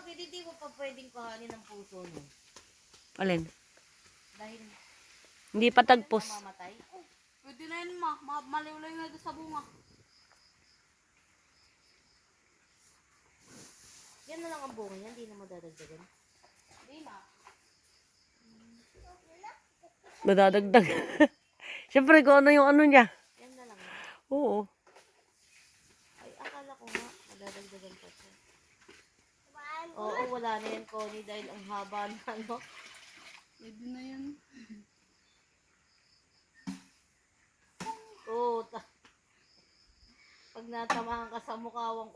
bakit hindi mo pa pwedeng kuhanin ng puso no? Alin? Dahil Hindi pa tagpos. mamamatay? Pwede na yun, maliwlay na doon sa bunga. Yan na lang ang bunga niya, hindi na madadagdagan. Hindi na. Madadagdag. Siyempre kung ano yung ano niya. Yan na lang. Oo. Ay, akala ko nga, madadagdagan pa siya. Oo, wala na yan, Connie, dahil ang haba na, ano. Pwede na yan. Oo, pag natamaan ka sa mukawang